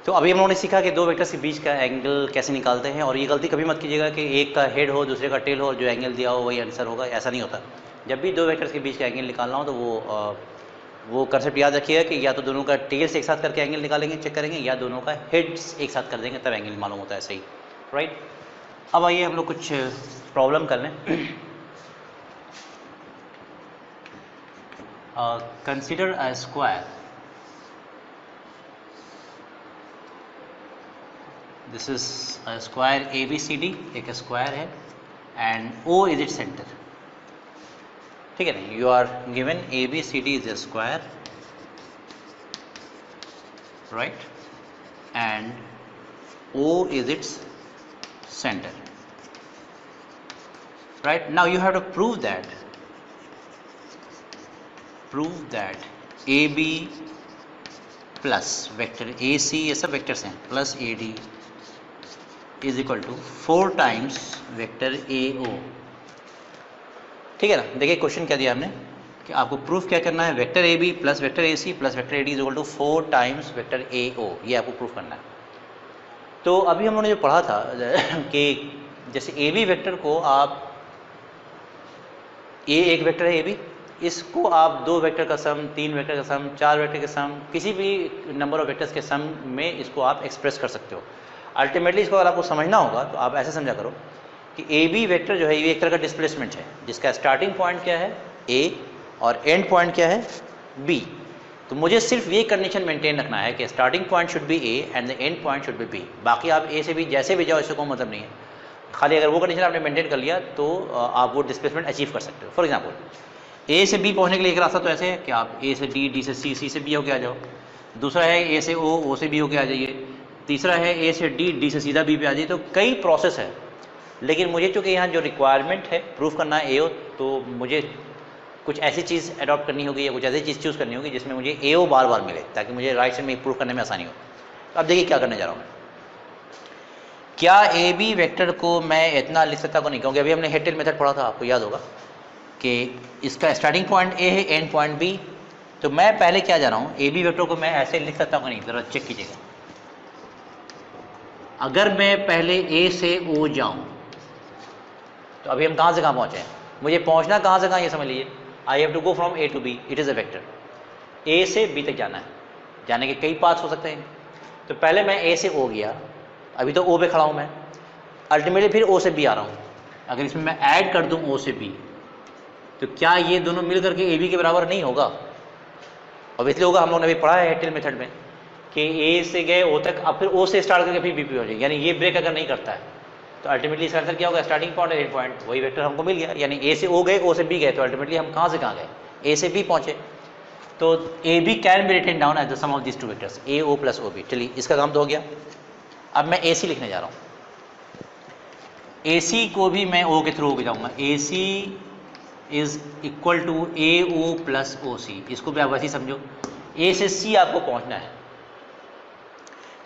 तो अभी हम लोगों ने सीखा कि दो वेक्टर्स के बीच का एंगल कैसे निकालते हैं, और ये गलती कभी मत कीजिएगा कि एक का हेड हो दूसरे का टेल हो और जो एंगल दिया हो वही आंसर होगा, ऐसा नहीं होता। जब भी दो वेक्टर्स के बीच का एंगल निकालना हो तो वो कंसेप्ट याद रखिएगा कि या तो दोनों का टेल्स एक साथ करके एंगल निकालेंगे, चेक करेंगे, या दोनों का हेड्स एक साथ कर देंगे तब एंगल मालूम होता है सही, राइट। अब आइए हम लोग कुछ प्रॉब्लम कर लें। Consider a square, this is a square ABCD, एक स्क्वायर है and O is it centre, ठीक है ना। You are given ABCD is a square, right, and O is its center, right. Now you have to prove that AB plus vector AC, ये सब vectors हैं, plus AD is equal to 4 times vector AO, ठीक है ना। देखिए question क्या दिया हमने कि आपको प्रूफ क्या करना है, vector AB plus vector AC plus vector AD is equal to 4 times vector AO, ये आपको प्रूफ करना है। तो अभी हम लोगों ने जो पढ़ा था कि जैसे AB वेक्टर को आप, A एक वेक्टर है AB, इसको आप दो वेक्टर का सम, तीन वेक्टर का सम, चार वेक्टर का सम, किसी भी नंबर ऑफ वेक्टर्स के सम में इसको आप एक्सप्रेस कर सकते हो। अल्टीमेटली इसको अगर आपको समझना होगा तो आप ऐसे समझा करो कि AB वेक्टर जो है ये एक तरह का डिस्प्लेसमेंट है, जिसका स्टार्टिंग पॉइंट क्या है A और एंड पॉइंट क्या है B। तो मुझे सिर्फ ये कंडीशन मेंटेन रखना है कि starting point should be A and the end point should be B। बाकी आप A से B जैसे भी जाओ, इससे कोई मतलब नहीं है। खाली अगर वो कंडीशन आपने मेंटेन कर लिया तो आप वो डिस्प्लेसमेंट अचीव कर सकते हो। फॉर एग्जांपल A से B पहुंचने के लिए एक रास्ता तो ऐसे है कि आप A से D, D से C, C से B होके आ जाओ। दूसरा है A से O, O से B होके आ जाइए। तीसरा है A से D, D से सीधा B पे आ जाइए। तो कई प्रोसेस है, लेकिन मुझे चूँकि यहाँ जो रिक्वायरमेंट है प्रूफ करना है AO, तो मुझे कुछ ऐसी चीज़ अडॉप्ट करनी होगी या कुछ ऐसी चीज़ चूज़ करनी होगी जिसमें मुझे AO बार बार मिले, ताकि मुझे राइट साइड में प्रूफ करने में आसानी हो। तो अब देखिए क्या करने जा रहा हूँ मैं। क्या AB वेक्टर को मैं इतना लिख सकता को नहीं, क्योंकि अभी हमने हेड टेल मेथड पढ़ा था, आपको याद होगा कि इसका स्टार्टिंग पॉइंट A है, एंड पॉइंट B। तो मैं पहले क्या जा रहा हूँ, AB वेक्टर को मैं ऐसे लिख सकता हूँ नहीं, ज़रा चेक कीजिएगा। अगर मैं पहले A से O जाऊँ तो अभी हम कहाँ से कहाँ पहुँचे हैं, मुझे पहुँचना कहाँ से कहाँ ये समझ लीजिए। I have to go from A to B, it is a vector. A से B तक जाना है, जाने के कई पाथ्स हो सकते हैं। तो पहले मैं A से O गया, अभी तो O पे खड़ा हूँ मैं, अल्टीमेटली फिर O से B आ रहा हूँ। अगर इसमें मैं ऐड कर दूँ O से B, तो क्या ये दोनों मिल करके AB के बराबर नहीं होगा? ऑब्वियसली होगा। हम लोगों ने अभी पढ़ा है हेड टेल मेथड में कि A से गए O तक, अब फिर O से स्टार्ट करके फिर B पे हो जाएगी, यानी ये ब्रेक अगर नहीं करता है तो अल्टीमेटली इसका आंसर क्या होगा, स्टार्टिंग पॉइंट और एंड पॉइंट वही वेक्टर हमको मिल गया। यानी A से O गए, O से B गए, तो अल्टीमेटली हम कहाँ से कहाँ गए, A से B पहुँचे। तो AB can be written down as the sum of this two vectors AO plus OB। चलिए इसका काम तो हो गया। अब मैं AC लिखने जा रहा हूँ। AC को भी मैं O के थ्रू होके जाऊँगा। AC is equal to AO plus OC। इसको भी आप वैसे ही समझो, A से C आपको पहुँचना है।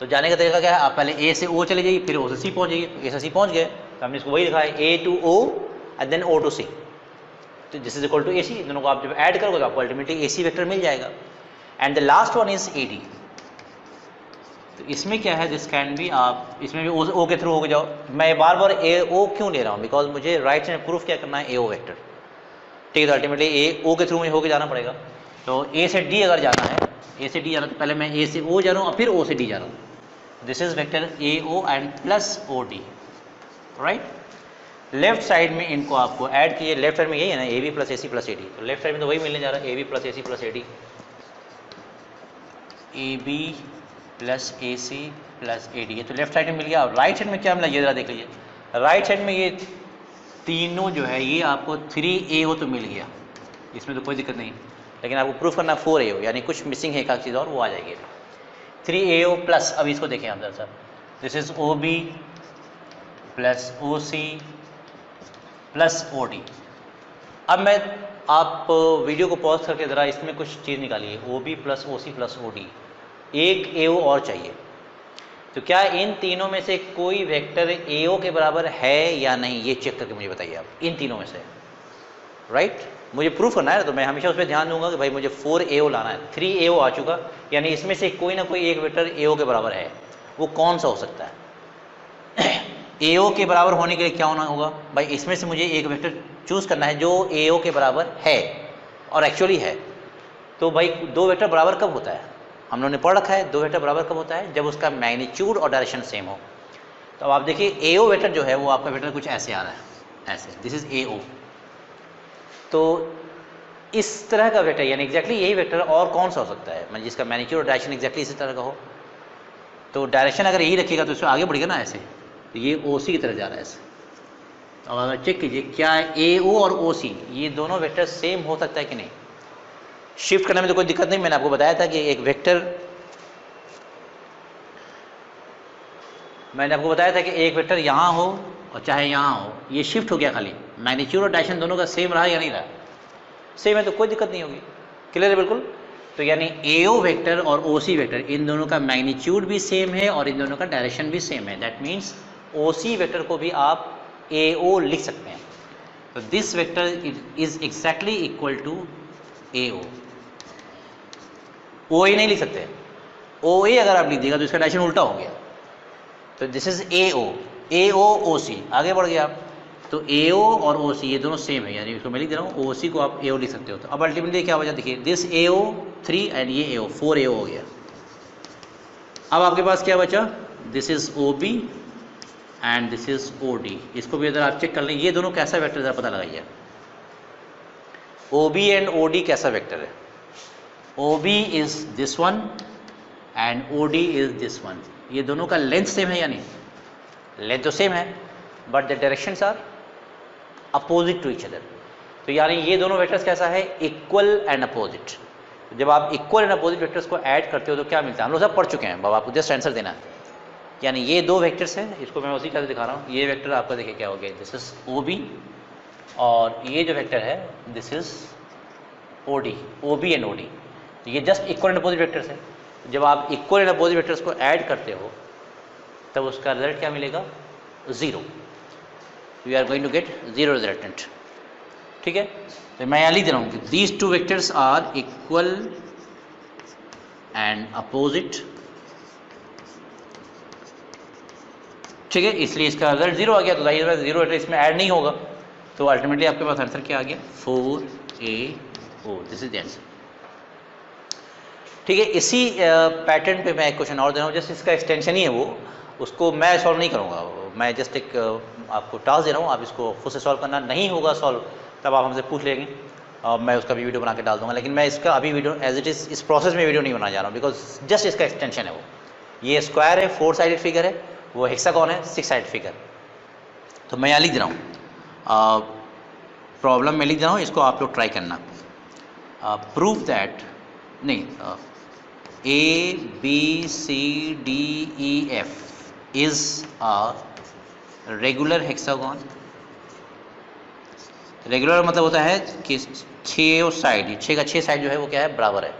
तो जाने का तरीका क्या है, आप पहले A से O चले जाइए, फिर O से C पहुँच जाइए। तो A से C पहुँच गए तो हमने इसको वही लिखा है A to O and then O to C। तो this is equal to AC। दोनों को आप जब ऐड करोगे तो आपको अल्टीमेटली AC वेक्टर मिल जाएगा। And the last one is AD। तो इसमें क्या है, दिस कैन बी, आप इसमें भी O के थ्रू होके जाओ। मैं बार बार AO क्यों ले रहा हूँ, बिकॉज मुझे राइट साइड प्रूफ क्या करना है, AO वेक्टर, ठीक है। तो अल्टीमेटली O के थ्रू मुझे होके जाना पड़ेगा। तो A से D अगर जाना है, A से D जाना, तो पहले मैं A से O जा रहा हूँ और फिर O से D जा रहा हूँ। This is vector AO and plus OD, right. Left side में इनको आपको ऐड कीजिए। लेफ्ट साइड में यही है ना, AB plus AC plus AD। तो लेफ्ट साइड में तो वही मिलने जा रहा है, AB plus AC plus AD, AB plus AC plus AD। ये तो लेफ्ट साइड में मिल गया। राइट साइड में क्या मिला, ये जरा देख लीजिए। राइट साइड में ये तीनों जो है, ये आपको 3AO तो मिल गया, इसमें तो कोई दिक्कत नहीं। लेकिन आपको प्रूफ करना 4AO, यानी कुछ मिसिंग है, एक आध चीज़ और, वो आ जाएगी। 3AO प्लस, अब इसको देखें आप जरा sir, this is OB plus OC plus OD। अब मैं, आप वीडियो को पॉज करके ज़रा इसमें कुछ चीज़ निकालिए। OB plus OC plus OD, एक AO और चाहिए। तो क्या इन तीनों में से कोई वेक्टर AO के बराबर है या नहीं, ये चेक करके मुझे बताइए आप, इन तीनों में से, राइट। मुझे प्रूफ करना है तो मैं हमेशा उस पर ध्यान दूंगा कि भाई मुझे 4AO लाना है। 3AO आ चुका, यानी इसमें से कोई ना कोई एक वेक्टर AO के बराबर है। वो कौन सा हो सकता है? AO के बराबर होने के लिए क्या होना होगा भाई? इसमें से मुझे एक वेक्टर चूज करना है जो AO के बराबर है और एक्चुअली है। तो भाई दो वेक्टर बराबर कब होता है? हम लोगों ने पढ़ रखा है दो वेक्टर बराबर कब होता है? जब उसका मैग्नीट्यूड और डायरेक्शन सेम हो। तो अब आप देखिए AO वेक्टर जो है वो आपका वेक्टर कुछ ऐसे आ रहा है, ऐसे, दिस इज AO। तो इस तरह का वेक्टर यानी एग्जैक्टली यही वेक्टर और कौन सा हो सकता है मतलब जिसका मैग्नीट्यूड और डायरेक्शन एग्जैक्टली इसी तरह का हो? तो डायरेक्शन अगर यही रखेगा तो इससे आगे बढ़ेगा ना ऐसे, तो ये OC की तरफ जा रहा है ऐसे। अब अगर चेक कीजिए क्या AO और OC ये दोनों वेक्टर सेम हो सकता है कि नहीं? शिफ्ट करने में तो कोई दिक्कत नहीं, मैंने आपको बताया था कि एक वेक्टर, मैंने आपको बताया था कि एक वेक्टर यहाँ हो और चाहे यहाँ हो, ये शिफ्ट हो गया, खाली मैग्नीट्यूड और डायरेक्शन दोनों का सेम रहा या नहीं रहा? सेम है तो कोई दिक्कत नहीं होगी। क्लियर है बिल्कुल? तो यानी AO वेक्टर और OC वेक्टर इन दोनों का मैग्नीट्यूड भी सेम है और इन दोनों का डायरेक्शन भी सेम है। दैट मीन्स OC वेक्टर को भी आप AO लिख सकते हैं। तो this vector is exactly equal to AO। OA नहीं लिख सकते, OA अगर आप लिख देगा तो इसका डायरेक्शन उल्टा हो गया। तो दिस इज AO OC, आगे बढ़ गया आप। तो AO और OC ये दोनों सेम है, यानी इसको मैं लिख दे रहा हूँ, OC को आप AO लिख सकते हो। तो अब अल्टीमेटली क्या बचा? देखिए दिस AO 3 एंड ये AO 4 AO हो गया। अब आपके पास क्या बचा? This is OB and this is OD। इसको भी अगर आप चेक कर लें ये दोनों कैसा वेक्टर है पता लगाइए। OB एंड OD कैसा वेक्टर है? OB is this one and OD is this one. ये दोनों का लेंथ सेम है या नहीं? लेंथ तो सेम है but the directions are opposite to each other. तो यानी ये दोनों वेक्टर्स कैसा है? Equal and opposite. जब आप इक्वल एंड अपोजिट वेक्टर्स को ऐड करते हो तो क्या मिलता है? हम लोग सब पढ़ चुके हैं, बाबा आपको जस्ट आंसर देना है। यानी ये दो वेक्टर्स हैं, इसको मैं उसी तरह से दिखा रहा हूँ। ये वेक्टर आपका देखिए क्या हो गया, दिस इज OB और ये जो वेक्टर है this is OD, OB and OD। तो ये just equal and opposite vectors है। जब आप इक्वल एंड अपोजिट वेक्टर्स को ऐड करते हो तब उसका रिजल्ट क्या मिलेगा? 0। You are going to get 0 resultant. ठीक है? तो मैं यहाँ लिख दे रहा हूँ कि these two vectors are equal and opposite. ठीक है, इसलिए इसका रिजल्ट 0 आ गया। तो जाहिर है 0 वेक्टर इसमें ऐड नहीं होगा। तो अल्टीमेटली आपके पास आंसर क्या आ गया? 4AO। This is the answer. ठीक है, इसी पैटर्न पे मैं एक क्वेश्चन और दे रहा हूँ, जस्ट इसका एक्सटेंशन ही है वो, उसको मैं सॉल्व नहीं करूँगा। मैं जस्ट एक आपको टास्क दे रहा हूँ, आप इसको खुद से सॉल्व करना। नहीं होगा सॉल्व तब आप हमसे पूछ लेंगे और मैं उसका भी वीडियो बना के डाल दूंगा। लेकिन मैं इसका अभी वीडियो एज इट इज़ इस प्रोसेस में वीडियो नहीं बना जा रहा हूँ, बिकॉज जस्ट इसका एक्सटेंशन है वो। ये स्क्वायर है, 4 साइडेड फिगर है, वो हेक्सागोन है, 6 साइड फिगर। तो मैं यहाँ लिख दे रहा हूँ, प्रॉब्लम में लिख दे रहा हूँ, इसको आप लोग ट्राई करना। प्रूव दैट, नहीं, ABCDEF is a regular hexagon। Regular मतलब होता है कि 6 साइड, 6 का 6 साइड जो है वो क्या है? बराबर है।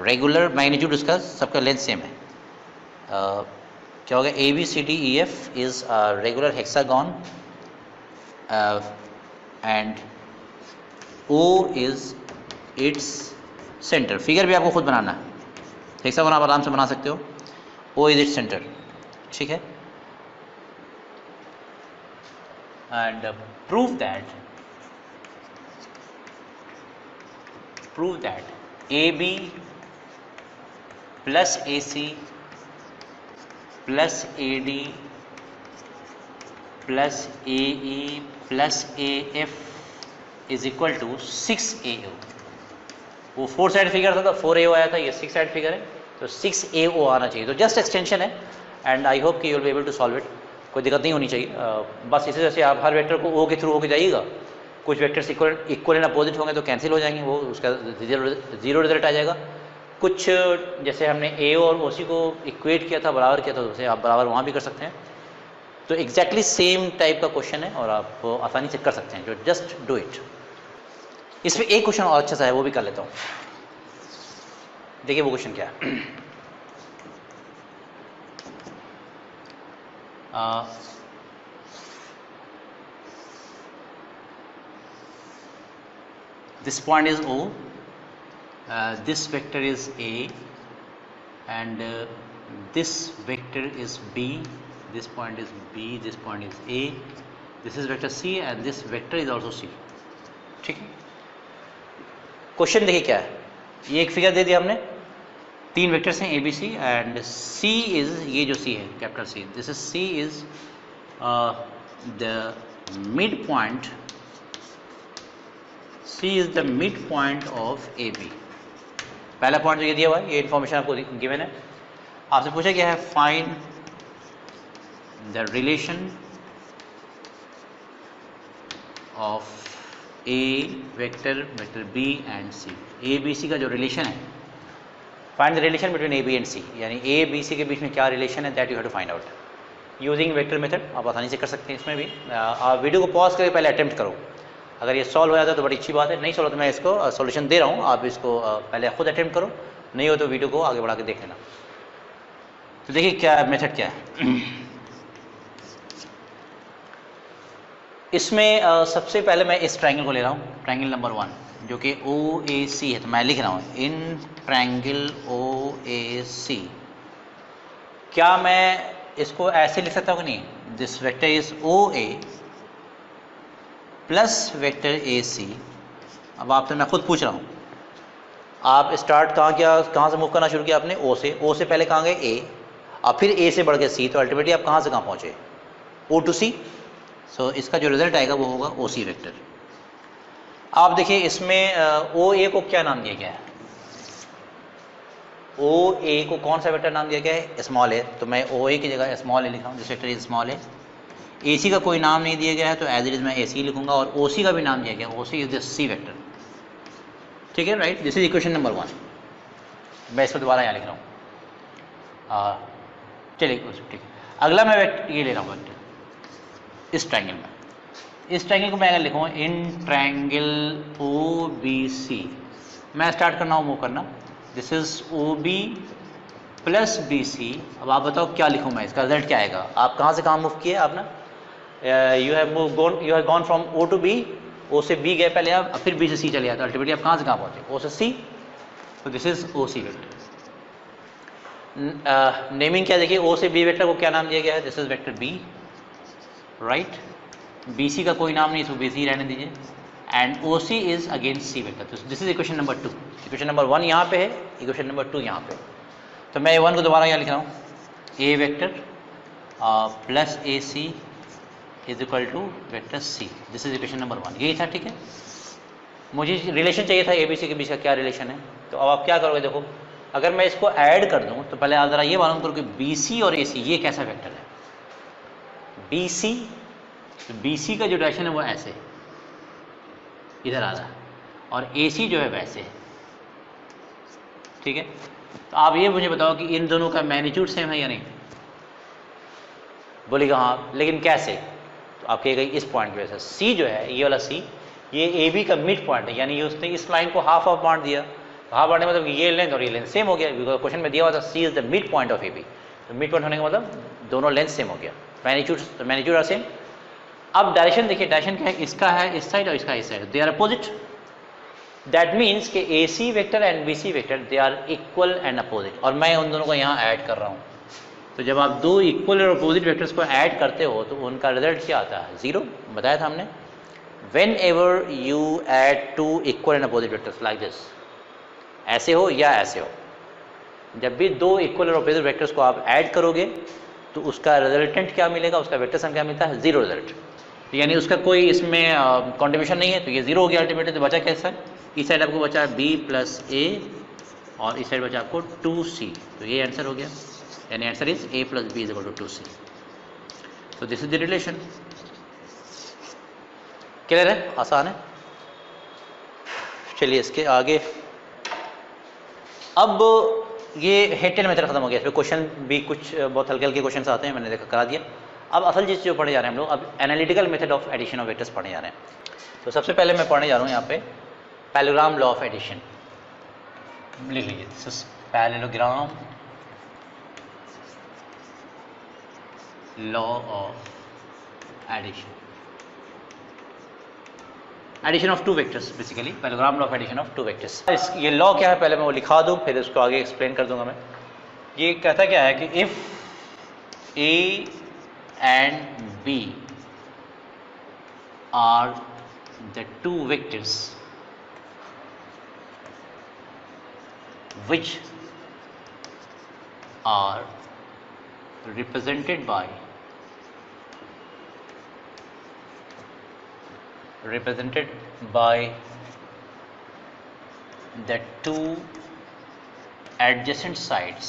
रेगुलर मैग्नीट्यूड उसका सबका लेंथ सेम है। क्या होगा? ABCDEF is a regular hexagon and O is its center। Figure भी आपको खुद बनाना है, हेक्सागोन आप आराम से बना सकते हो। O is its center। ठीक है? And prove that AB plus AC plus AD plus AE plus AF is equal to 6AO। वो 4 साइड फिगर था तो 4AO आया था, ये 6 साइड फिगर है तो 6AO आना चाहिए। तो जस्ट एक्सटेंशन है एंड आई होप कि you will be able to solve it. कोई दिक्कत नहीं होनी चाहिए। बस इसी तरह से आप हर वेक्टर को O के थ्रू होके जाइएगा। कुछ वेक्टर्स इक्वल एंड अपोजिट होंगे तो कैंसिल हो जाएंगे, वो उसका 0 रिजल्ट आ जाएगा। कुछ जैसे हमने AO और OC को इक्वेट किया था, बराबर किया था, तो उसे आप बराबर वहाँ भी कर सकते हैं। तो एग्जैक्टली सेम टाइप का क्वेश्चन है और आप आसानी से कर सकते हैं। जो जस्ट डू इट। इसमें एक क्वेश्चन और अच्छा सा है, वो भी कर लेता हूँ। देखिए वो क्वेश्चन क्या है। This point is O, this vector is A and this vector is B, this point is B, this point is A, this is vector C and this vector is also C. ठीक है, question देखिए क्या है, ये एक figure दे दिया हमने, तीन वेक्टर्स हैं A B C and C is, ये जो C है capital C, this is C is the mid point, C is the midpoint of AB. पहला पॉइंट जो ये दिया हुआ है, ये इन्फॉर्मेशन आपको गिवन है. आपसे पूछा गया है find the relation of A vector, vector B and C. A B C का जो रिलेशन है, find the relation between A B and C, यानी ए बी सी के बीच में क्या रिलेशन है, that you have to find out using vector method. आप आसानी से कर सकते हैं इसमें भी. आप वीडियो को पॉज करके पहले अटेम्प्ट करो. अगर ये सॉल्व हो जाता है तो बड़ी अच्छी बात है, नहीं सॉल्व तो मैं इसको सॉल्यूशन दे रहा हूँ, आप इसको पहले खुद अटेम्प्ट करो, नहीं हो तो वीडियो को आगे बढ़ा के देख लेना. तो देखिए क्या मेथड क्या है इसमें. सबसे पहले मैं इस ट्रायंगल को ले रहा हूँ, ट्रायंगल नंबर 1 जो कि OAC है, तो मैं लिख रहा हूँ इन ट्रायंगल OAC. क्या मैं इसको ऐसे लिख सकता हूँ कि नहीं, this vector is OA plus vector AC. अब आपसे मैं खुद पूछ रहा हूँ, आप स्टार्ट कहाँ से मूव करना शुरू किया आपने, O से पहले कहाँ गए A, और फिर A से बढ़ के C, तो अल्टीमेटली आप कहाँ से कहाँ पहुँचे, O to C. सो इसका जो रिजल्ट आएगा वो होगा OC वेक्टर. आप देखिए इसमें OA को क्या नाम दिया गया है, OA को कौन सा वेक्टर नाम दिया गया है, स्मॉल a. तो मैं OA की जगह स्मॉल a लिखा हूँ, this vector is small a. AC का कोई नाम नहीं दिया गया है तो एज इट इज मैं AC लिखूंगा, और OC का भी नाम दिया गया, OC is the C vector. ठीक है, right. This is equation number 1. मैं इसको दोबारा यहाँ लिख रहा हूँ. चलिए ठीक है. अगला मैं ये ले रहा हूँ वेक्टर इस ट्रायंगल में. इस ट्रायंगल को मैं अगर लिखूँ इन ट्रायंगल OBC, मैं स्टार्ट करना हूँ मूव करना, this is OB plus BC. अब आप बताओ क्या लिखूँ मैं, इसका रिजल्ट क्या आएगा. आप कहाँ से कहाँ मूव किए आप ना, you have gone from O to B, O से B गए पहले आप, फिर B से C चले जाते, अल्टीमेटली आप कहाँ से कहाँ पहुँचे, O से C. तो this is OC vector. Naming क्या देखिए, O से B वेक्टर को क्या नाम दिया गया है, this is vector B, right. BC का कोई नाम नहीं, इसको BC रहने दीजिए. And OC is again C vector. तो this is equation number 2. Equation number 1 यहाँ पे है, इक्वेशन नंबर 2 यहाँ पे. तो मैं A1 को दोबारा यहाँ लिख रहा हूँ, A vector plus AC is equal to vector C. This is equation number 1. यही था, ठीक है. मुझे रिलेशन चाहिए था ABC के बीच का क्या रिलेशन है. तो अब आप क्या करोगे, देखो अगर मैं इसको ऐड कर दूँ तो पहले आप ज़रा ये मालूम करो कि BC और AC ये कैसा वेक्टर है. BC, तो BC का जो डायरेक्शन है वो ऐसे इधर आ रहा है, और AC जो है वैसे है. ठीक है, तो आप ये मुझे बताओ कि इन दोनों का मैग्नीट्यूड सेम है या नहीं. बोलेगा हाँ, लेकिन कैसे. तो आप कहेगा इस पॉइंट की वजह से. C जो है, ये वाला C, ये AB का मिड पॉइंट है, यानी उसने इस लाइन को हाफ ऑफ बांट दिया. हाफ बांटने मतलब ये लेंथ और ये लेंथ सेम हो गया, बिकॉज क्वेश्चन में दिया हुआ था C is the midpoint of AB. तो मिड पॉइंट होने का मतलब दोनों लेंथ सेम हो गया, मैग्नीट्यूड आर सेम. अब डायरेक्शन देखिए, डायरेक्शन क्या है, इसका है इस साइड और इसका इस side, they are opposite. That means कि AC vector and BC vector they are equal and opposite, और मैं उन दोनों को यहाँ ऐड कर रहा हूँ. तो जब आप दो इक्वल और अपोजिट वेक्टर्स को ऐड करते हो तो उनका रिजल्ट क्या आता है, 0. बताया था हमने, whenever you add two equal and opposite vectors like this, ऐसे हो या ऐसे हो, जब भी दो इक्वल और अपोजिट वेक्टर्स को आप ऐड करोगे तो उसका रिजल्टेंट क्या मिलेगा, उसका वेक्टर सम क्या मिलता है, 0 रिजल्ट. यानी उसका कोई इसमें कंट्रीब्यूशन नहीं है, तो ये 0 हो गया अल्टीमेटली. तो बचा कैसा, इस साइड आपको बचा B प्लस A और इस साइड बचा आपको 2C. तो ये आंसर हो गया, यानी answer is A plus B is equal to 2C. तो this is the relation. Clear है, आसान है. चलिए इसके आगे, अब ये हेड टेल मेथड खत्म हो गया. इसमें क्वेश्चन भी कुछ बहुत हल्के हल्के क्वेश्चन आते हैं, मैंने देखा करा दिया. अब असल चीज़ जो पढ़े जा रहे हैं हम लोग, अब analytical method of addition of vectors पढ़ने जा रहे हैं. तो सबसे पहले मैं पढ़ने जा रहा हूँ यहाँ पे पैरेललोग्राम लॉ ऑफ एडिशन. लिख लीजिए, this is parallelogram law of addition. Addition of two vectors, basically parallelogram law of addition of two vectors. ये लॉ क्या है पहले मैं वो लिखा दूँ, फिर उसको आगे एक्सप्लेन कर दूंगा मैं. ये कहता क्या है कि if A and B are the two vectors which are represented by the two adjacent sides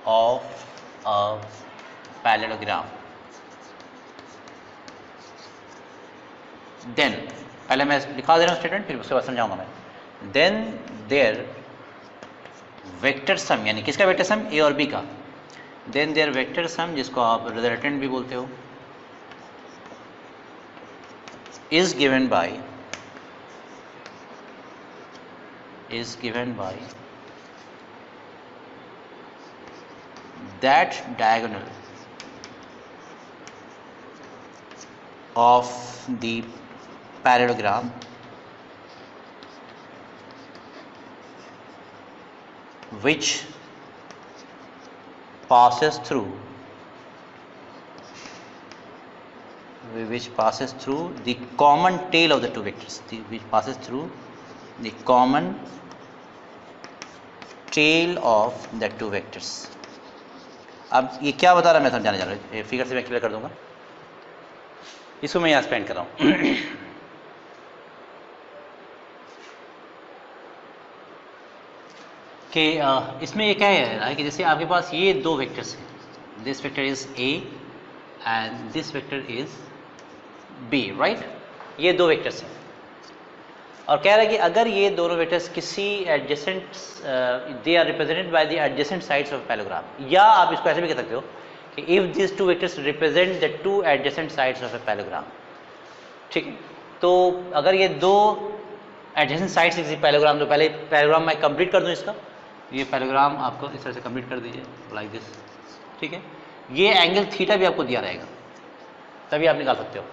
of a parallelogram, then पहले मैं लिखा दे रहा हूँ स्टेटमेंट, फिर उसके बाद समझाऊंगा मैं. देन देयर वेक्टर सम, यानी किसका वेक्टर सम? ए और बी का. देन देयर वेक्टर सम, जिसको आप रिजल्टेंट भी बोलते हो, is given by that diagonal of the parallelogram which passes through the common tail of the two vectors, which passes through the common tail of the two vectors. अब ये क्या बता रहा है मैं समझाने जा रहा हूँ, फिगर से मैं क्लियर कर दूंगा, इसको मैं यहाँ स्पेंड कर रहा हूँ. कि इसमें ये क्या है कि जैसे आपके पास ये दो वेक्टर्स हैं, this vector is A and this vector is B, right. ये दो वेक्टर्स हैं और कह रहा है कि अगर ये दोनों वेक्टर्स किसी adjacent, they are represented by the adjacent sides of paragraph, या आप इसको ऐसे भी कह सकते हो कि if this two vectors represent the two adjacent sides of a paragraph. ठीक है, तो अगर ये दो एडजेसेंट साइड्स किसी पैराग्राम, तो पहले पैराग्राम मैं कंप्लीट कर दूं इसका. ये पैराग्राम आपको इस तरह से कंप्लीट कर दीजिए लाइक दिस. ठीक है, ये एंगल थीटा भी आपको दिया रहेगा, तभी आप निकाल सकते हो.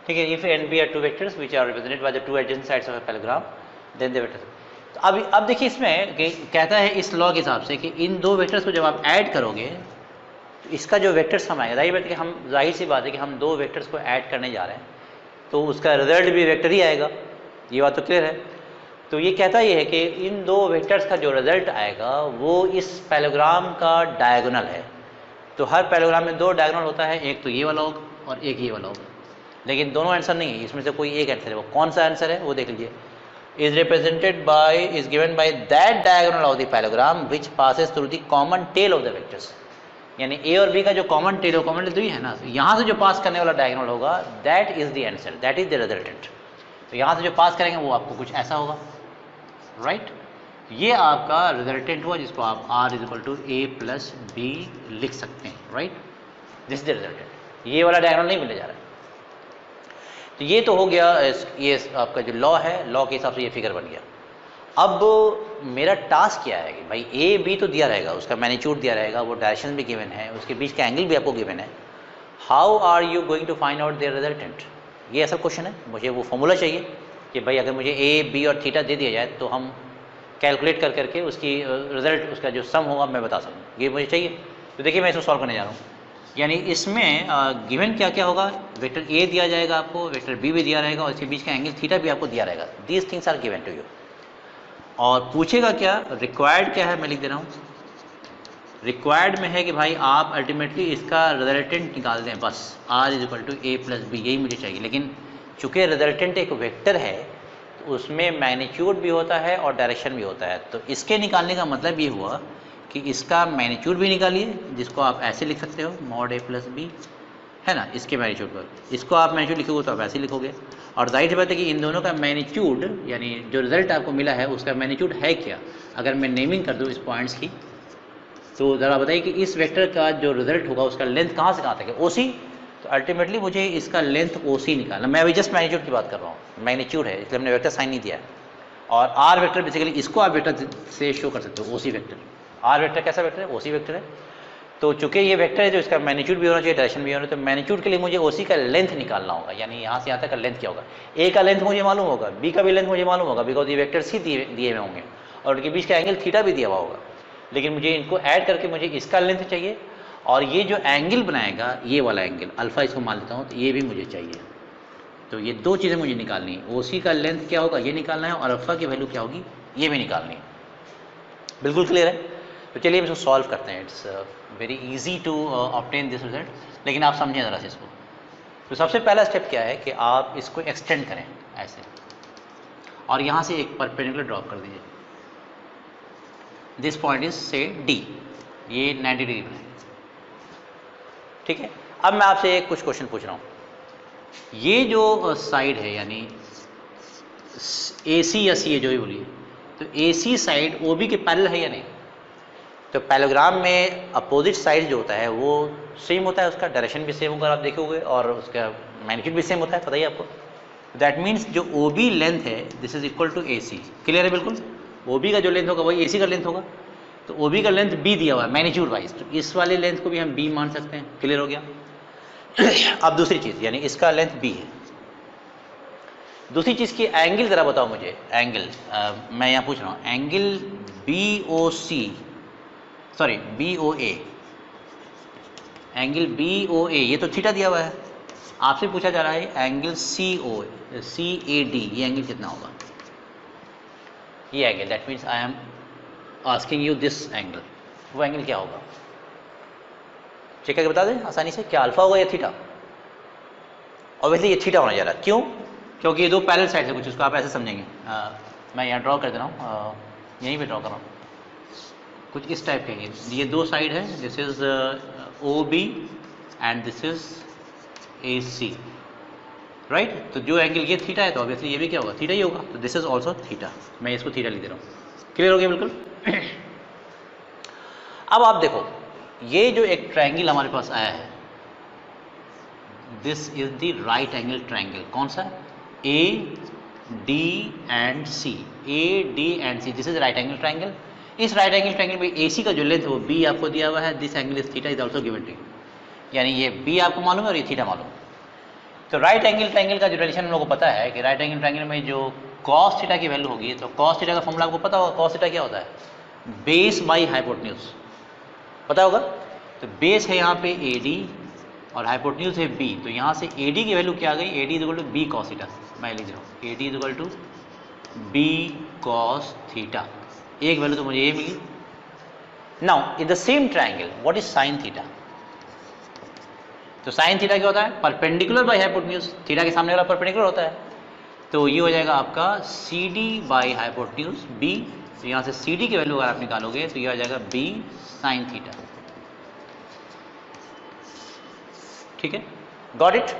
ठीक है, if and B are two vectors which are represented by the two adjacent sides of a parallelogram then the vector. तो अब देखिए इसमें कहता है इस लॉ के हिसाब से कि इन दो वेक्टर्स को जब आप ऐड करोगे तो इसका जो वेक्टर सम आएगा, जाहिर सी बात है कि हम दो वेक्टर्स को ऐड करने जा रहे हैं तो उसका रिजल्ट भी वेक्टर ही आएगा, ये बात तो क्लियर है. तो ये कहता ये है कि इन दो वेक्टर्स का जो रिजल्ट आएगा वो इस पैराग्राम का डायगोनल है. तो हर पैराग्राम में दो डायगोनल होता है, एक तो ये वाला होगा और एक ये वाला होगा, लेकिन दोनों आंसर नहीं है, इसमें से कोई एक आंसर है. वो कौन सा आंसर है वो देख लीजिए. Is given by that diagonal of the parallelogram which passes through the common tail of the vectors, यानी ए और बी का जो कॉमन टेल तो ये है ना, तो यहाँ से जो पास करने वाला डायगोनल होगा that is the answer, that is the resultant. तो यहाँ से जो पास करेंगे वो आपको कुछ ऐसा होगा, राइट. ये आपका रिजल्टेंट हुआ जिसको आप R = A + B लिख सकते हैं, right. This is the resultant. ये वाला डायगोनल नहीं मिलने जा रहा है. तो ये तो हो गया, ये आपका जो लॉ है, लॉ के हिसाब से ये फिगर बन गया. अब मेरा टास्क क्या है कि भाई A B तो दिया रहेगा, उसका मैग्नीट्यूड दिया रहेगा, वो डायरेक्शन भी गिवन है, उसके बीच का एंगल भी आपको गिवन है. How are you going to find out their resultant? ये ऐसा क्वेश्चन है. मुझे वो फॉर्मूला चाहिए कि भाई अगर मुझे A B और थीटा दे दिया जाए तो हम कैलकुलेट कर करके उसकी रिजल्ट, उसका जो सम होगा मैं बता सकूँ, ये मुझे चाहिए. तो देखिए मैं इसको सॉल्व करने जा रहा हूँ. यानी इसमें गिवन क्या क्या होगा, वेक्टर A दिया जाएगा आपको, वेक्टर B भी दिया रहेगा और इसके बीच का एंगल थीटा भी आपको दिया रहेगा. These things are given to you. और पूछेगा क्या, रिक्वायर्ड क्या है, मैं लिख दे रहा हूँ. रिक्वायर्ड में है कि भाई आप अल्टीमेटली इसका रिजल्टेंट निकाल दें, बस R = A + B, यही मुझे चाहिए. लेकिन चूँकि रिजल्टेंट एक वेक्टर है तो उसमें मैग्नीट्यूड भी होता है और डायरेक्शन भी होता है. तो इसके निकालने का मतलब ये हुआ कि इसका मैग्नीट्यूड भी निकालिए, जिसको आप ऐसे लिख सकते हो mod A + B, है ना, इसके मैग्नीट्यूड पर. इसको आप मैग्नीट्यूड लिखोगे तो आप ऐसे लिखोगे. और जाहिर सी बात है कि इन दोनों का मैग्नीट्यूड, यानी जो रिजल्ट आपको मिला है उसका मैग्नीट्यूड है क्या. अगर मैं नेमिंग कर दूँ इस पॉइंट्स की, तो ज़रा बताइए कि इस वेक्टर का जो रिजल्ट होगा उसका लेंथ कहाँ से कहाँ तक है, OC. तो अल्टीमेटली मुझे इसका लेंथ OC निकालना. मैं अभी जस्ट मैग्नीट्यूड की बात कर रहा हूँ, मैग्नीट्यूड है इसलिए हमने वेक्टर साइन नहीं दिया है. और R वेक्टर बेसिकली इसको आप वेक्टर से शो कर सकते हो, OC वेक्टर. R वेक्टर कैसा वेक्टर है, OC वेक्टर है. तो चूंकि ये वेक्टर है जो इसका मैग्नीट्यूड भी होना चाहिए, डायरेक्शन भी होना चाहिए, तो मैग्नीट्यूड के लिए मुझे ओसी का लेंथ निकालना होगा, यानी यहाँ से यहाँ तक का लेंथ क्या होगा। ए का लेंथ मुझे मालूम होगा, बी का भी लेंथ मुझे मालूम होगा, बिकॉज ये वेक्टर सी दिए हुए होंगे और उनके बीच का एंगल थीटा भी दिया हुआ होगा। लेकिन मुझे इनको ऐड करके मुझे इसका लेंथ चाहिए, और ये जो एंगल बनाएगा ये वाला एंगल अल्फा इसको मान लेता हूँ, तो ये भी मुझे चाहिए। तो ये दो चीज़ें मुझे निकालनी है, ओसी का लेंथ क्या होगा ये निकालना है, और अल्फा की वैल्यू क्या होगी ये भी निकालनी है। बिल्कुल क्लियर है? तो चलिए हम इसको सॉल्व करते हैं। It's very easy to obtain this result, लेकिन आप समझें ज़रा से इसको। तो सबसे पहला स्टेप क्या है कि आप इसको एक्सटेंड करें ऐसे, और यहाँ से एक परपेंडिकुलर ड्रॉप कर दीजिए। दिस पॉइंट इज से डी, ये 90 डिग्री पर है, ठीक है। अब मैं आपसे कुछ क्वेश्चन पूछ रहा हूँ, ये जो साइड है यानी AC या सी जो भी बोलिए, तो AC साइड OB के पैरेलल है या नहीं? तो पैरेललोग्राम में अपोजिट साइड जो होता है वो सेम होता है, उसका डायरेक्शन भी सेम होगा आप देखोगे, और उसका मैग्नीट्यूड भी सेम होता है, पता ही आपको। दैट मीन्स जो OB लेंथ है this is equal to AC। Clear है? बिल्कुल। OB का जो लेंथ होगा वही AC का लेंथ होगा। तो OB का लेंथ B दिया हुआ है मैग्नीट्यूड वाइज, तो इस वाले लेंथ को भी हम B मान सकते हैं। क्लियर हो गया? अब दूसरी चीज़, यानी इसका लेंथ B है। दूसरी चीज़ की एंगल ज़रा बताओ मुझे, एंगल मैं यहाँ पूछ रहा हूँ, एंगल BOA, एंगल BOA ये तो थीटा दिया हुआ है, आपसे पूछा जा रहा है एंगल CAD, ये एंगल कितना होगा? ये angle, that means I am asking you this angle, वो एंगल क्या होगा? चेक करके बता दें आसानी से, क्या अल्फा होगा या थीटा? ऑब्वियसली ये थीटा होने जा रहा है। क्यों? क्योंकि ये दो पैरेलल साइड है कुछ, उसको आप ऐसे समझेंगे। मैं यहाँ ड्रॉ कर दे रहा हूँ, यहीं पे ड्रॉ कर रहा हूँ, कुछ इस टाइप के। ये दो साइड है, this is OB and this is AC, right. तो जो एंगल ये थीटा है तो ऑब्वियसली ये भी क्या होगा? थीटा ही होगा। तो दिस इज ऑल्सो थीटा, मैं इसको थीटा लिख दे रहा हूँ। क्लियर हो गया? बिल्कुल। अब आप देखो, ये जो एक ट्रायंगल हमारे पास आया है, this is the right angle triangle. कौन सा? AD and C, AD and C, this is right angle triangle. इस राइट एंगल ट्रायंगल में AC का जो लेंथ है वो B आपको दिया हुआ है, this angle is theta is also given to you, यानी ये B आपको मालूम है और ये थीटा मालूम है। तो राइट एंगल ट्रायंगल का जो रिलेशन हम लोगों को पता है कि राइट एंगल ट्रायंगल में जो cos थीटा की वैल्यू होगी, तो cos थीटा का फॉर्मूला आपको पता होगा। cos थीटा क्या होता है? बेस बाई हाइपोटेन्यूज, पता होगा। तो बेस है यहाँ पे AD और हाइपोटेन्यूज है B, तो यहाँ से AD की वैल्यू क्या आ गई? AD is equal to B cos theta. मैं लिख रहा हूँ AD is equal to B cos theta, एक वैल्यू तो मुझे ये मिली। Now in the same triangle what is sine theta? तो साइन थीटा क्या होता है? परपेंडिकुलर बाई हाइपोटेन्यूज, थीटा के सामने वाला परपेंडिकुलर होता है। तो ये हो जाएगा आपका CD बाई हाइपोटेन्यूज B, तो यहाँ से CD की वैल्यू अगर आप निकालोगे तो ये हो जाएगा B साइन थीटा। ठीक है, गॉट इट।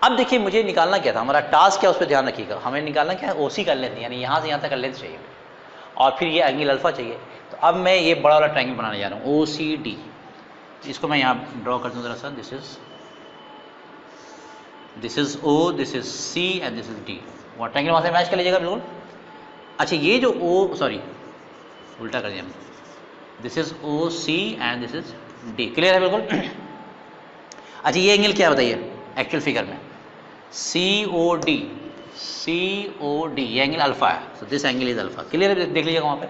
अब देखिए मुझे निकालना क्या था, हमारा टास्क क्या, उस पर ध्यान रखिएगा। हमें निकालना क्या है? OC का लेंथ, यानी यहाँ से यहाँ तक का लेंथ चाहिए, और फिर ये एंगल अल्फा चाहिए। तो अब मैं ये बड़ा वाला ट्रायंगल बनाने जा रहा हूँ OCD। इसको मैं यहाँ ड्रॉ कर दूँ जरा सा, this is O, this is C and this is D। वो ट्रायंगल वहाँ से मैच कर लीजिएगा बिल्कुल। अच्छा, ये जो उल्टा कर दिया, this is OC and this is D। Clear है? बिल्कुल। अच्छा, ये एंगल क्या बताइए एक्चुअल फिगर में? COD, ये एंगल अल्फा है, so this angle is alpha. Clear है? देख लीजिएगा वहाँ पे।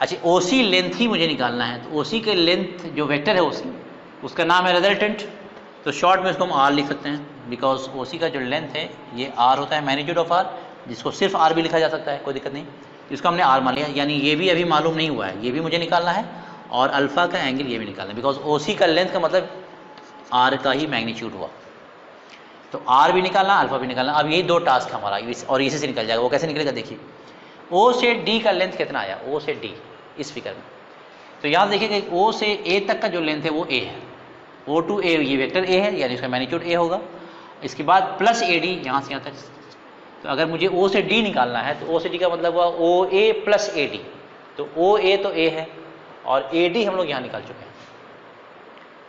अच्छा, OC लेंथ ही मुझे निकालना है, तो OC के लेंथ जो वेक्टर है OC, उसका नाम है रिजल्टेंट। तो शॉर्ट में उसको हम R लिख सकते हैं, बिकॉज OC का जो लेंथ है ये R होता है, मैग्नीट्यूड ऑफ R, जिसको सिर्फ R भी लिखा जा सकता है, कोई दिक्कत नहीं। इसको हमने R मान लिया, यानी ये भी अभी मालूम नहीं हुआ है, ये भी मुझे निकालना है, और अल्फा का एंगल ये भी निकालना है, बिकॉज OC का लेंथ का मतलब R का ही मैग्नीट्यूड हुआ। तो R भी निकालना, अल्फा भी निकालना। अब यही दो टास्क हमारा, और इसी से निकल जाएगा। वो कैसे निकलेगा देखिए, O से D का लेंथ कितना आया? O से D इस फिगर में, तो यहाँ देखिए कि O से A तक का जो लेंथ है वो A है, O to A, ये वेक्टर A है, यानी इसका मैग्नीट्यूड A होगा। इसके बाद प्लस AD यहाँ से यहाँ तक। तो अगर मुझे O से D निकालना है तो O से D का मतलब हुआ OA प्लस AD, तो OA तो A है और AD हम लोग यहाँ निकाल चुके हैं।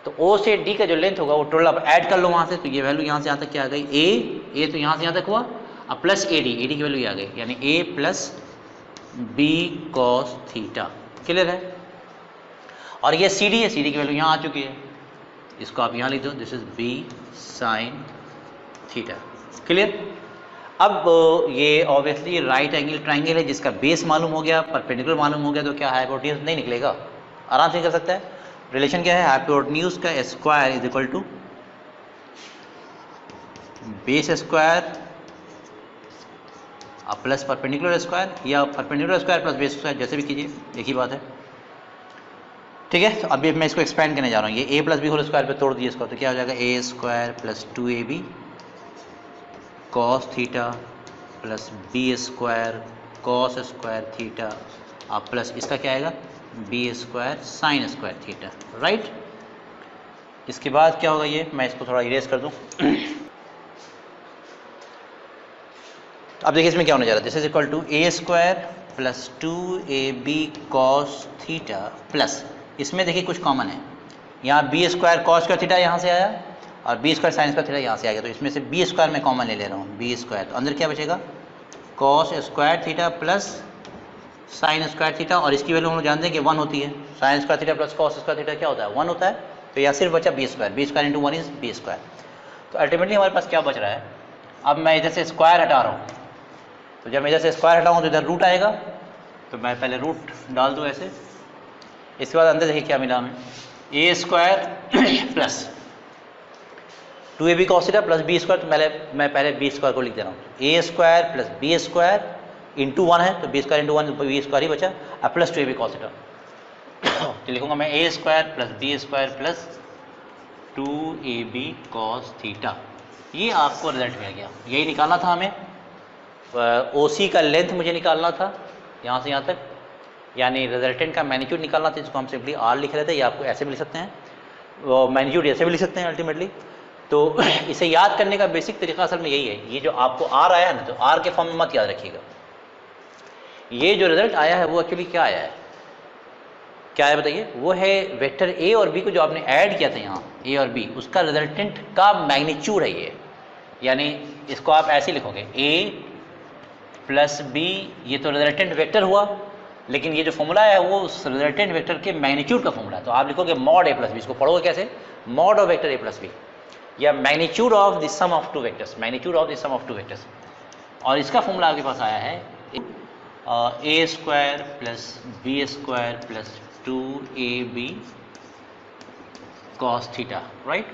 तो O से D का जो लेंथ होगा वो टोटल आप ऐड कर लो वहाँ से, तो ये वैल्यू यहाँ से यहाँ तक क्या आ गई? A तो यहाँ से यहाँ तक हुआ, अब प्लस AD की वैल्यू ये आ गई, यानी A plus B cos theta. Clear है? और ये सी डी है, सी डी की वैल्यू यहाँ आ चुकी है, इसको आप यहाँ लिख दो, this is B sine theta. Clear? अब ये ऑब्वियसली राइट एंगल ट्राइंगल है जिसका बेस मालूम हो गया, परपेंडिकुलर मालूम हो गया, तो क्या हाइपोटेन्यूज नहीं निकलेगा, आराम से कर सकता है। रिलेशन क्या है, हाइपोटेन्यूज का square is equal to base square plus perpendicular square, या perpendicular square plus base square, जैसे भी कीजिए एक ही बात है। ठीक है, तो अभी मैं इसको एक्सपेंड करने जा रहा हूँ, ये a plus B whole square पे तोड़ दिए इसको, तो क्या हो जाएगा A square plus 2ab cos theta plus B square cos square theta अब प्लस इसका क्या आएगा B square sine square theta, right. इसके बाद क्या होगा, ये मैं इसको थोड़ा इरेज कर दूँ। अब देखिए इसमें क्या होने जा रहा है, this is equal to A square plus 2ab cos theta plus, इसमें देखिए कुछ कॉमन है, यहाँ B square cos square theta यहाँ से आया और B square sine square theta यहाँ से आ गया, तो इसमें से बी स्क्वायर मैं कॉमन ले रहा हूँ, बी स्क्वायर, तो अंदर क्या बचेगा cos square theta plus sign square theta, और इसकी वैल्यू हम लोग जानते हैं कि 1 होती है, sign square theta plus cos square theta क्या होता है 1 होता है, तो यहाँ सिर्फ बचा B square into 1 is B square. तो अल्टीमेटली हमारे पास क्या बच रहा है, अब मैं इधर से स्क्वायर हटा रहा हूँ, तो जब मैं इधर से स्क्वायर हटाऊँ तो इधर रूट आएगा, तो मैं पहले रूट डाल दूँ ऐसे, इसके बाद अंदर देखिए क्या मिला हमें, A square plus 2ab cos theta plus B square, तो मैं पहले बी स्क्वायर को लिख दे रहा हूँ, A square plus B square into 1 है, तो B square into 1 B square ही बचा, अब प्लस 2ab कॉस थीटा, तो लिखूंगा मैं A square plus B square plus 2ab cos theta. ये आपको रिजल्ट मिल गया, यही निकालना था हमें, OC का लेंथ मुझे निकालना था यहाँ से यहाँ तक, यानी रिजल्टेंट का मैग्नीट्यूड निकालना था, जिसको हम सिंपली R लिख रहे थे, या आपको ऐसे भी लिख सकते हैं, वो मैग्नीट्यूड ऐसे भी लिख सकते हैं अल्टीमेटली। तो इसे याद करने का बेसिक तरीका असल में यही है, ये जो आपको R आया है ना, तो R के फॉर्म में मत याद रखिएगा, ये जो रिजल्ट आया है वो एक्चुअली क्या आया है, क्या है बताइए, वो है वेक्टर A और B को जो आपने ऐड किया था यहाँ A और B, उसका रिजल्टेंट का मैग्नीट्यूड है ये, यानी इसको आप ऐसे लिखोगे A प्लस बी, ये तो रिजल्टेंट वेक्टर हुआ, लेकिन ये जो फॉर्मूला है वो उस रिजल्टेंट वेक्टर के मैग्नीट्यूड का फॉर्मूला है, तो आप लिखोगे मॉड A प्लस बी, इसको पढ़ोगे कैसे, mod of vector A plus B, या magnitude of the sum of two vectors, magnitude of the sum of two vectors, और इसका फॉर्मूला आपके पास आया है A square plus B square plus 2ab cos theta, right.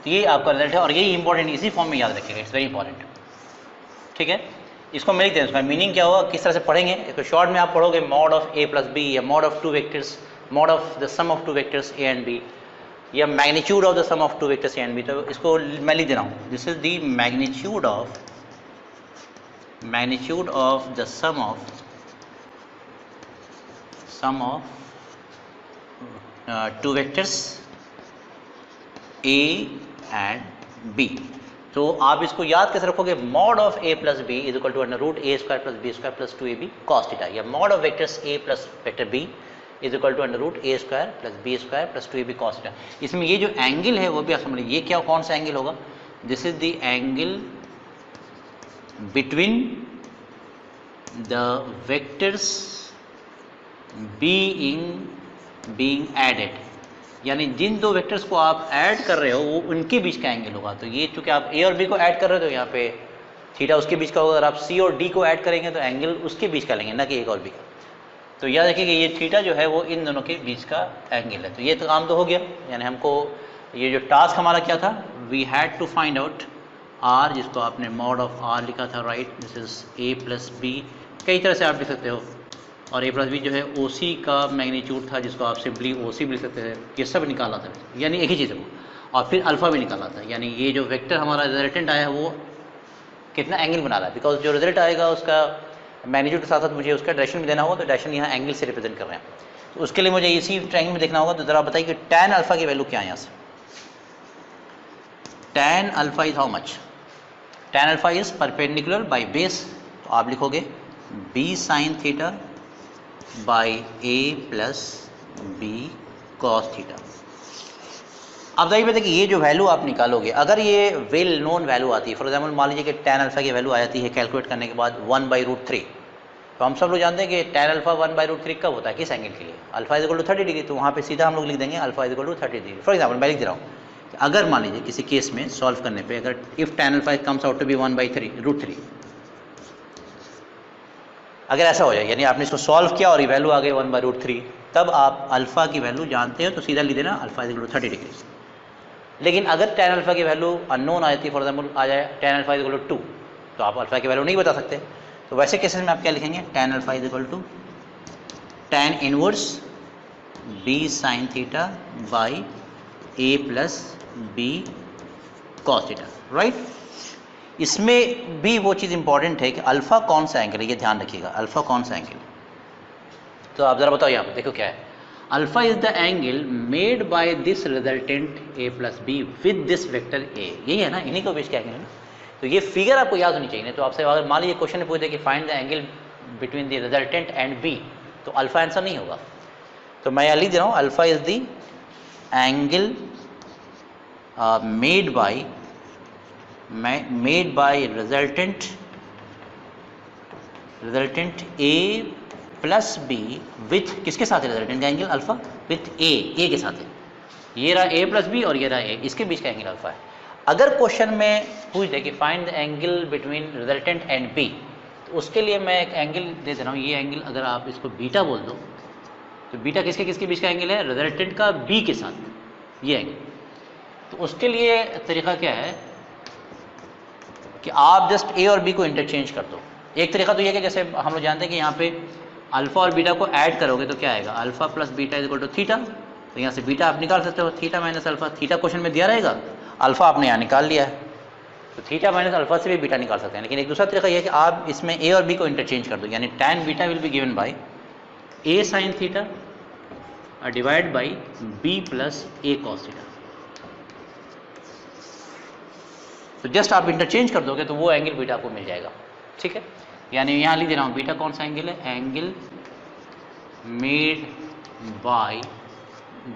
तो ये आपका रिजल्ट है, और यही इंपॉर्टेंट, इसी फॉर्म में याद रखिएगा, इट्स वेरी इंपॉर्टेंट। ठीक है, इसको मैं लिख दें, उसका मीनिंग क्या होगा, किस तरह से पढ़ेंगे, तो शॉर्ट में आप पढ़ोगे mod of A plus B, या mod of two vectors, mod of the sum of two vectors A and B, या magnitude of the sum of two vectors A and B। तो इसको मैं लिख दे रहा हूँ, this is the magnitude of the sum of two vectors A and B। तो आप इसको याद कैसे रखोगे, mod of A plus B is equal to under root A square plus B square plus 2ab cos theta, या mod of vectors A plus vector B is equal to under root A square plus B square plus 2ab cos theta. इसमें ये जो angle है वो भी आप समझ लीजिए, ये क्या कौन सा एंगल होगा, this is the angle between the vectors being added, यानी जिन दो वेक्टर्स को आप ऐड कर रहे हो वो उनके बीच का एंगल होगा। तो ये चूंकि आप A और B को ऐड कर रहे हो तो यहाँ पे थीटा उसके बीच का होगा, अगर आप C और D को ऐड करेंगे तो एंगल उसके बीच का लेंगे, ना कि A और B का। तो याद रखिए कि ये थीटा जो है वो इन दोनों के बीच का एंगल है। तो ये तो काम तो हो गया, यानी हमको ये जो टास्क हमारा क्या था, we had to find out R, जिसको आपने मॉड ऑफ R लिखा था, right, this is A plus B, कई तरह से आप लिख सकते हो, और A प्लस बी जो है OC का मैग्नीट्यूड था, जिसको आप सिंपली OC भी लिख सकते थे, ये सब निकाला था, यानी एक ही चीज़ है वो, और फिर अल्फ़ा भी निकाला था, यानी ये जो वेक्टर हमारा रिजल्टेंट आया है वो कितना एंगल बना रहा है, बिकॉज जो रिजल्ट आएगा उसका मैग्नीट्यूड के साथ साथ मुझे उसका डायरेक्शन भी देना होगा, तो डायरेक्शन यहाँ एंगल से रिप्रेजेंट कर रहे हैं, तो उसके लिए मुझे इसी ट्रायंगल में देखना होगा। तो ज़रा बताइए कि tan अल्फ़ा की वैल्यू क्या है यहाँ से, tan alpha is how much, tan alpha is perpendicular by base, तो आप लिखोगे b sine theta by A plus B cos theta. अब दाई बताइए कि ये जो वैल्यू आप निकालोगे, अगर ये वेल नोन वैल्यू आती है, फॉर एग्जाम्पल मान लीजिए कि tan अल्फा की वैल्यू आ जाती है कैलकुलेट करने के बाद 1/√3, तो हम सब लोग जानते हैं कि tan अल्फा 1/√3 कब होता है, किस एंगल के लिए, alpha is equal to 30 degree. तो वहाँ पे सीधा हम लोग लिख देंगे alpha is equal to 30 degree. For example मैं लिख दे रहा हूँ कि अगर मान लीजिए किसी केस में सॉल्व करने पे अगर if tan alpha comes out to be 1/√3, अगर ऐसा हो जाए यानी आपने इसको सॉल्व किया और ये वैल्यू आ गई 1/√3, तब आप अल्फा की वैल्यू जानते हो तो सीधा लिख देना alpha is equal to 30 degree. लेकिन अगर tan अल्फा की वैल्यू अननोन आ जाती है, फॉर एग्जाम्पल आ जाए tan alpha is equal to 2, तो आप अल्फा की वैल्यू नहीं बता सकते। तो वैसे केसेस में आप क्या लिखेंगे, tan alpha is equal to tan inverse b sin theta by a plus b cos theta, right. इसमें भी वो चीज़ इंपॉर्टेंट है कि अल्फा कौन सा एंगल है, ये ध्यान रखिएगा, अल्फा कौन सा एंगल। तो आप ज़रा बताओ यहाँ पर देखो क्या है, alpha is the angle made by this resultant a plus be with this vector a, यही है ना, इन्हीं को बेस क्या एंगल है ना। तो ये फिगर आपको याद होनी चाहिए। तो आपसे अगर मान लीजिए क्वेश्चन में पूछ दे कि find the angle between the resultant and b, तो अल्फा आंसर नहीं होगा। तो मैं यहाँ लिख दे रहा हूँ alpha is the angle made bye resultant a plus B with किसके साथ है, रिजल्टेंट का एंगल अल्फा विथ ए के साथ है। ये रहा a प्लस बी और ये रहा a, इसके बीच का एंगल अल्फा है। अगर क्वेश्चन में पूछ दे कि find the angle between resultant and b, तो उसके लिए मैं एक एंगल दे रहा हूँ, ये एंगल अगर आप इसको बीटा बोल दो, तो बीटा किसके किसके बीच का एंगल है, रिजल्टेंट का b के साथ, ये एंगल। तो उसके लिए तरीका क्या है कि आप जस्ट a और b को इंटरचेंज कर दो। एक तरीका तो ये कि जैसे हम लोग जानते हैं कि यहाँ पे अल्फा और बीटा को ऐड करोगे तो क्या आएगा, alpha plus beta is equal to theta. तो यहाँ से बीटा आप निकाल सकते हो, theta minus alpha, theta question में दिया रहेगा, अल्फा आपने यहाँ निकाल लिया है, तो थीटा माइनस अल्फा से भी बीटा निकाल सकते हैं। लेकिन एक दूसरा तरीका यह है कि आप इसमें a और b को इंटरचेंज कर दो, यानी tan beta will be given by a sine theta divide by b plus a cos theta. तो जस्ट आप इंटरचेंज कर दोगे तो वो एंगल बीटा आपको मिल जाएगा, ठीक है। यानी यहाँ लिख दे रहा हूँ बीटा कौन सा एंगल है, angle made by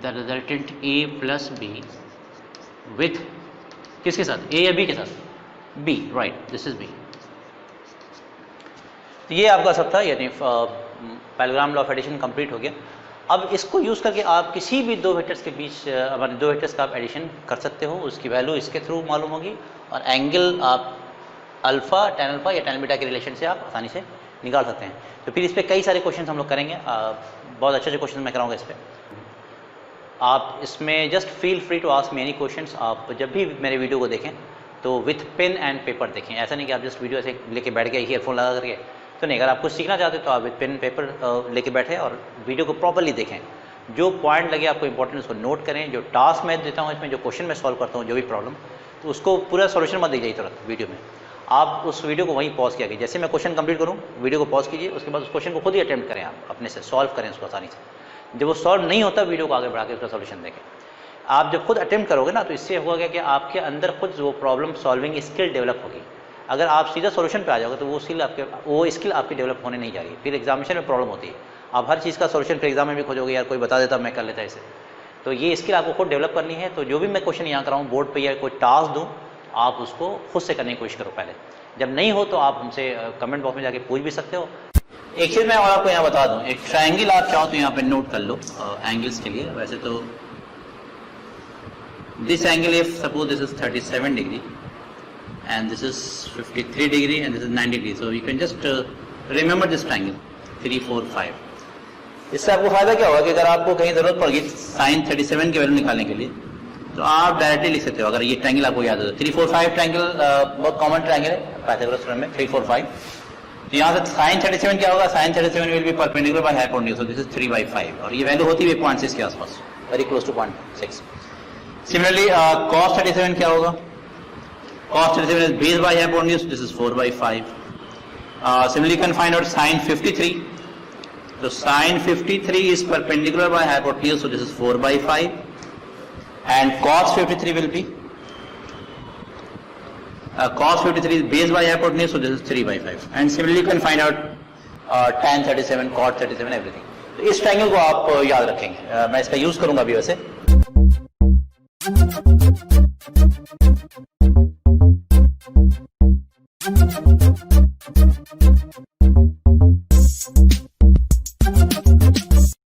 the resultant a plus b with किसके साथ, a या b के साथ, b, right, this is b। तो ये आपका सब था, यानी parallelogram law of addition complete हो गया। अब इसको यूज़ करके आप किसी भी दो वेक्टर्स के बीच हमारे दो वेक्टर्स का आप एडिशन कर सकते हो, उसकी वैल्यू इसके थ्रू मालूम होगी और एंगल आप अल्फा tan अल्फा या tan बीटा के रिलेशन से आप आसानी से निकाल सकते हैं। तो फिर इस पर कई सारे क्वेश्चन हम लोग करेंगे, बहुत अच्छे क्वेश्चन मैं कराऊंगा इस पर। आप इसमें just feel free to ask me any questions. आप जब भी मेरे वीडियो को देखें तो विथ पेन एंड पेपर देखें, ऐसा नहीं कि आप जस्ट वीडियो ऐसे लेके बैठ गए ईयरफोन लगा करके, तो नहीं। अगर आप कुछ सीखना चाहते हो तो आप विथ पेन पेपर लेके बैठे और वीडियो को प्रॉपरली देखें, जो पॉइंट लगे आपको इंपॉर्टेंट उसको नोट करें। जो टास्क मैं देता हूँ इसमें, जो क्वेश्चन मैं सॉल्व करता हूँ, जो भी प्रॉब्लम, तो उसको पूरा सोल्यूशन मत दीजिए तुरंत वीडियो में, आप उस वीडियो को वहीं पॉज किया कीजिए। जैसे मैं क्वेश्चन कंप्लीट करूँ वीडियो को पॉज कीजिए, उसके बाद उस क्वेश्चन को खुद ही अटेम्प्ट करें, आप अपने से सॉल्व करें उसको आसानी से। जब वो सॉल्व नहीं होता वीडियो को आगे बढ़ा के उसका सोल्यूशन देखें। आप जब खुद अटेम्प्ट करोगे ना तो इससे होगा कि आपके अंदर खुद वो प्रॉब्लम सॉल्विंग स्किल डेवलप होगी। अगर आप सीधा सोल्यूशन पे आ जाओगे तो वो स्किल आपकी डेवलप होने नहीं जा रही, फिर एग्जामिनेशन में प्रॉब्लम होती है। आप हर चीज़ का सोल्यूशन फिर एग्जाम में भी खोजोगे, यार कोई बता देता मैं कर लेता इसे। तो ये स्किल आपको खुद डेवलप करनी है। तो जो भी मैं क्वेश्चन यहाँ कराऊँ बोर्ड पर या कोई टास्क दूँ, आप उसको खुद से करने की कोशिश करो पहले। जब नहीं हो तो आप हमसे कमेंट बॉक्स में जाके पूछ भी सकते हो। एक चीज़ मैं और आपको यहाँ बता दूँ, एक ट्रायंगल आप चाहो तो यहाँ पे नोट कर लो एंगल्स के लिए। वैसे तो this angle if suppose this is 37 degree and this is 53 degree and this is 90 degree, so you can just remember this triangle 3 4 5। इससे आपको फायदा क्या होगा कि अगर आपको कहीं जरूरत पड़ गई sin 37 की वैल्यू निकालने के लिए तो आप डायरेक्टली लिख सकते हो। अगर ये ट्रायंगल आपको याद हो तो 3 4 5 ट्रायंगल बहुत कॉमन ट्रायंगल है पाइथागोरस थ्योरम में 3 4 5। तो यहाँ से sin 37 क्या होगा, sin 37 will be perpendicular by hypotenuse, so this is 3/5 और ये वैल्यू होती है 0.6 के आसपास, very close to 0.6। Similarly cos 37 क्या होगा, cos 37 is base by hypotenuse, this is 4/5. Similarly, you can find out sin 53. So sin 53 is perpendicular by hypotenuse, so this is 4/5. And cos 53 will be cos 53 is base by hypotenuse, so this is 3/5. And similarly, you can find out tan 37, cot 37, everything. तो इस triangle को आप याद रखेंगे। मैं इसका use करूंगा अभी वैसे। है।